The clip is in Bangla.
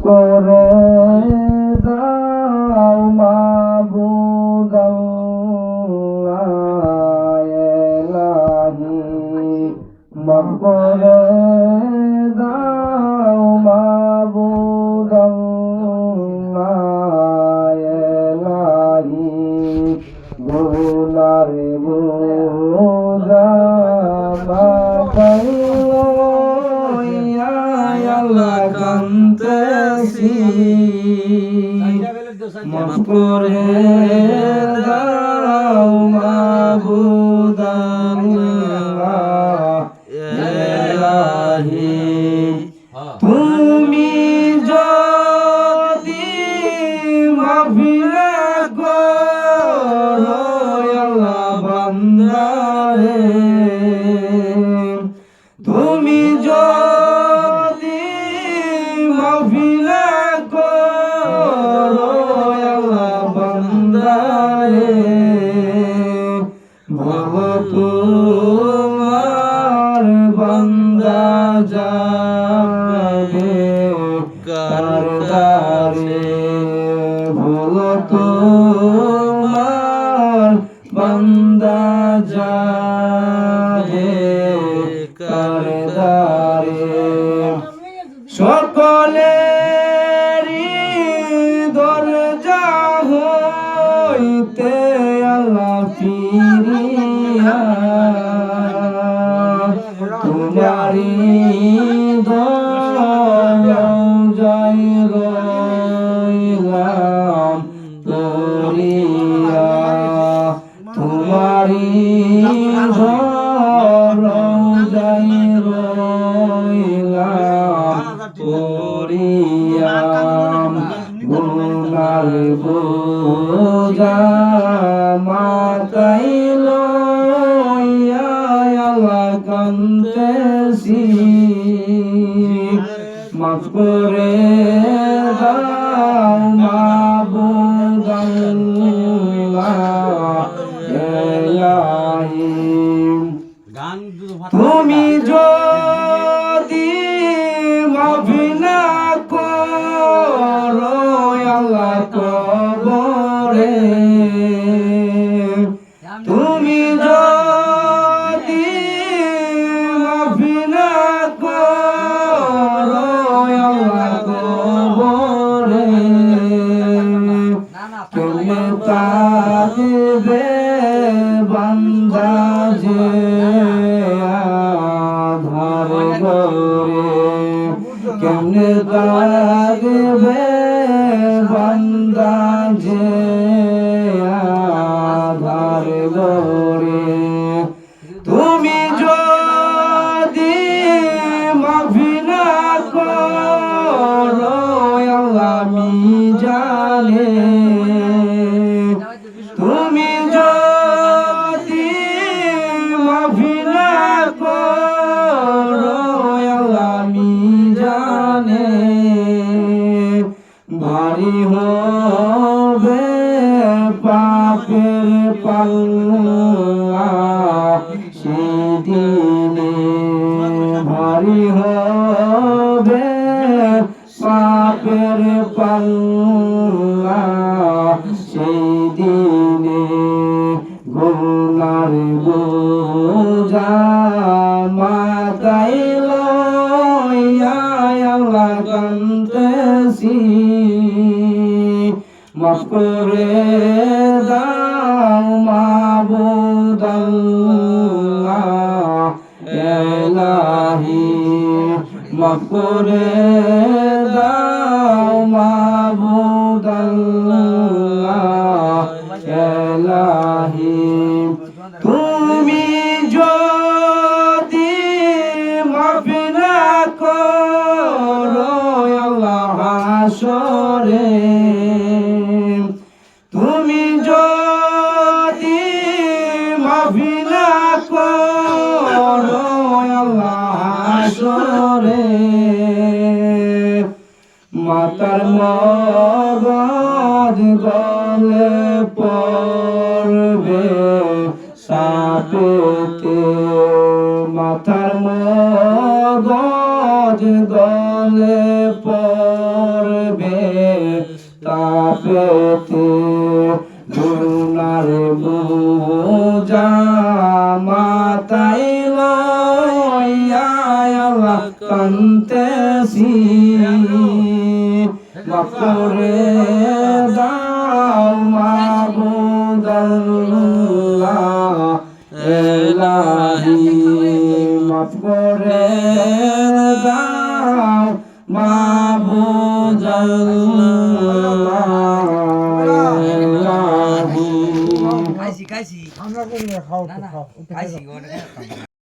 করে দাও মাবুদ আল্লাহ ইলাহি মাফ করে দাও মাবুদ আল্লাহ ইলাহি গুনার বোঝা মাথাইলো ইয়া আল্লাহ কান্তেছি মাফ করে দাও মাবুদ আল্লাহ ইলাহি তুমি যদি মাফ না করো আল্লাহ বান্দারে তুমি যদি মাফ না করো আল্লাহ বান্দারে ভালো তোমার বান্দা যাবে কার দ্বারে ভালো তোমার বান্দা যাবে কার দ্বারে সকলেরই দরজা হইতে আল্লাহ ফিরিয়া তোমারি দরজায় রইলাম পড়িয়া তোমারি দরজায় রইলাম পড়িয়া গুনার বোঝা মাথাইলো ইয়া আল্লাহ কান্তেছি মাফ করে দাও মাবুদ আল্লাহ ইলাহি তুমি যদি মাফ না করো আল্লাহ কবরে তুমি যদি মাফ না করো আল্লাহ কবরে কেমনে তাকবে বান্দা যে আধার গরে কেমনে তাকবে বান্দা যে আধার গরে তুমি যদি মাফ না করো আল্লাহ মিজানে তুমি যদি মাফ না করো আল্লাহ মিজানে ভারী হবে পাপের পাল্লা সেদিনে ভারী হবে পাপের পাল্লা সেদিনে গুনার বোঝা মাথাইলো ইয়া আল্লাহ কান্তেছি মাফ করে দাও মাবুদ আল্লাহ ইলাহি মাফ করে দাও মাবুদ আল্লাহ ইলাহি তুমি যদি মাফ না করো আল্লাহ হাসরে তুমি যদি মাফ না করো আল্লাহ হাসরে মাতার মগজ গলে পড়বে সাপেতে মাথার মগজ গলে পড়বে পেতে গুনার বোঝা মাথায় লইয়া আল্লাহ কান্দেছি মাফ করে দাও মাবুদ আল্লাহ এলাহি মাফ করে দাও মাবুদ আল্লাহ এলাহি খাইছি আমরা করে খাও তো খাও